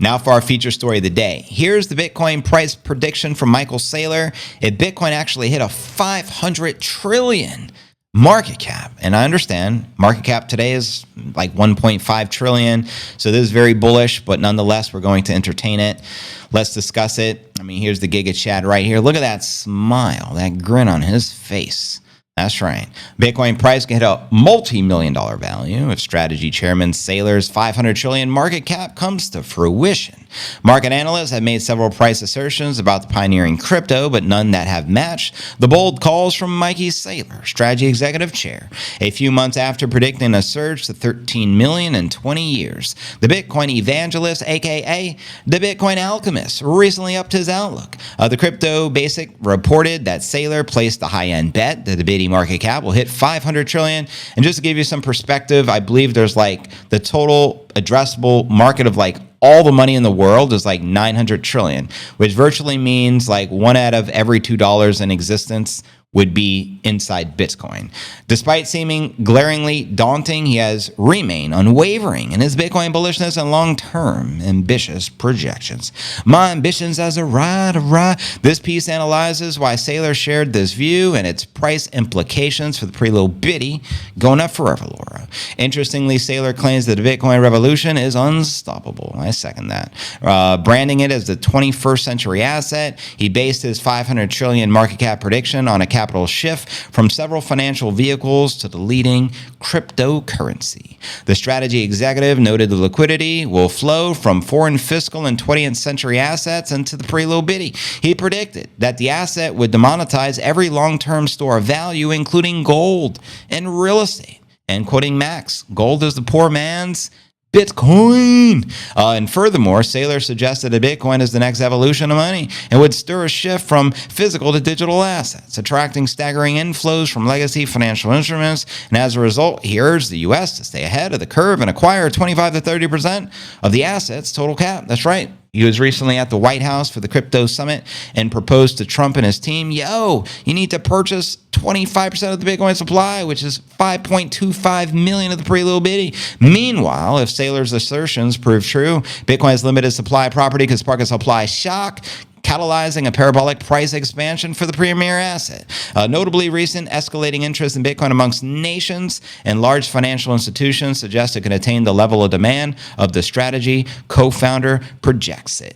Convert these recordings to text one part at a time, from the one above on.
Now for our feature story of the day. Here's the Bitcoin price prediction from Michael Saylor. If Bitcoin actually hit a 500 trillion market cap, and I understand market cap today is like 1.5 trillion, so this is very bullish, but nonetheless, we're going to entertain it. Let's discuss it. I mean, here's the Giga Chad right here. Look at that smile, that grin on his face. That's right. Bitcoin price can hit a multi-million-dollar value if Strategy Chairman Saylor's 500 trillion market cap comes to fruition. Market analysts have made several price assertions about the pioneering crypto, but none that have matched the bold calls from Mikey Saylor, Strategy Executive Chair. A few months after predicting a surge to 13 million in 20 years, the Bitcoin evangelist, aka the Bitcoin alchemist, recently upped his outlook. The Crypto Basic reported that Saylor placed the high-end bet that the Bitcoin market cap will hit 500 trillion. And just to give you some perspective, I believe there's like the total addressable market of like all the money in the world is like 900 trillion, which virtually means like one out of every $2 in existence would be inside Bitcoin. Despite seeming glaringly daunting, he has remained unwavering in his Bitcoin bullishness and long-term ambitious projections. My ambitions as a ride. This piece analyzes why Saylor shared this view and its price implications for the pretty little bitty going up forever, Laura. Interestingly, Saylor claims that the Bitcoin revolution is unstoppable. I second that. Branding it as the 21st century asset, he based his 500 trillion market cap prediction on a capital shift from several financial vehicles to the leading cryptocurrency. The strategy executive noted the liquidity will flow from foreign fiscal and 20th century assets into the pretty little bitty. He predicted that the asset would demonetize every long-term store of value, including gold and real estate. And quoting Max, gold is the poor man's Bitcoin. And furthermore, Saylor suggested that Bitcoin is the next evolution of money and would stir a shift from physical to digital assets, attracting staggering inflows from legacy financial instruments. And as a result, he urged the U.S. to stay ahead of the curve and acquire 25 to 30% of the assets total cap. That's right. He was recently at the White House for the crypto summit and proposed to Trump and his team, you need to purchase 25% of the Bitcoin supply, which is 5.25 million of the pretty little bitty. Meanwhile, if Saylor's assertions prove true, Bitcoin's limited supply property could spark a supply shock, catalyzing a parabolic price expansion for the premier asset. Notably, recent escalating interest in Bitcoin amongst nations and large financial institutions suggests it can attain the level of demand of the strategy co-founder projects it.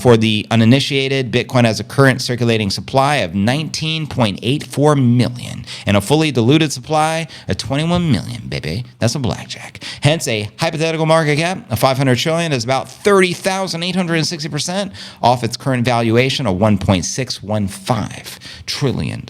For the uninitiated, Bitcoin has a current circulating supply of 19.84 million and a fully diluted supply of 21 million, baby. That's a blackjack. Hence, a hypothetical market cap of 500 trillion is about 30,860% off its current valuation of $1.615 trillion.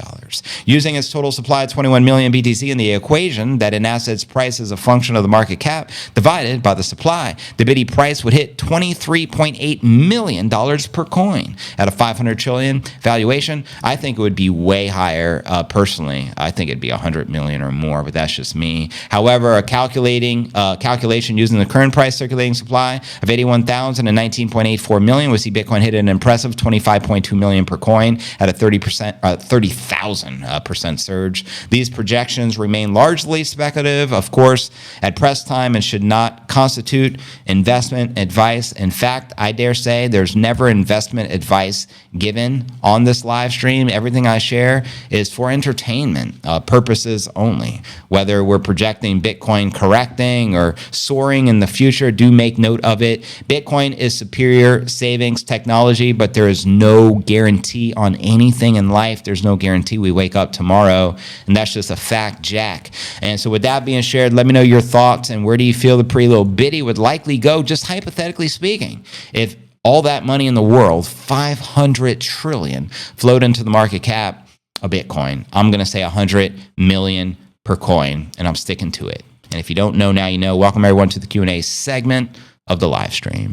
Using its total supply of 21 million BTC in the equation that an asset's price is a function of the market cap divided by the supply, the bitty price would hit $23.8 million per coin. At a 500 trillion valuation, I think it would be way higher. Personally, I think it'd be 100 million or more, but that's just me. However, a calculation using the current price circulating supply of 81,000 and 19.84 million would see Bitcoin hit an impressive 25.2 million per coin at a 30,000% surge. These projections remain largely speculative, of course, at press time, and should not constitute investment advice. In fact, I dare say there's never investment advice given on this live stream. Everything I share is for entertainment purposes only. Whether we're projecting Bitcoin correcting or soaring in the future, do make note of it. Bitcoin is superior savings technology, but there is no guarantee on anything in life. There's no guarantee we wake up tomorrow, and that's just a fact, Jack. And so with that being shared, let me know your thoughts and where do you feel the pretty little bitty would likely go, just hypothetically speaking, if all that money in the world, 500 trillion, flowed into the market cap of Bitcoin. I'm going to say 100 million per coin, and I'm sticking to it. And if you don't know now, you know. Welcome everyone to the Q&A segment of the live stream.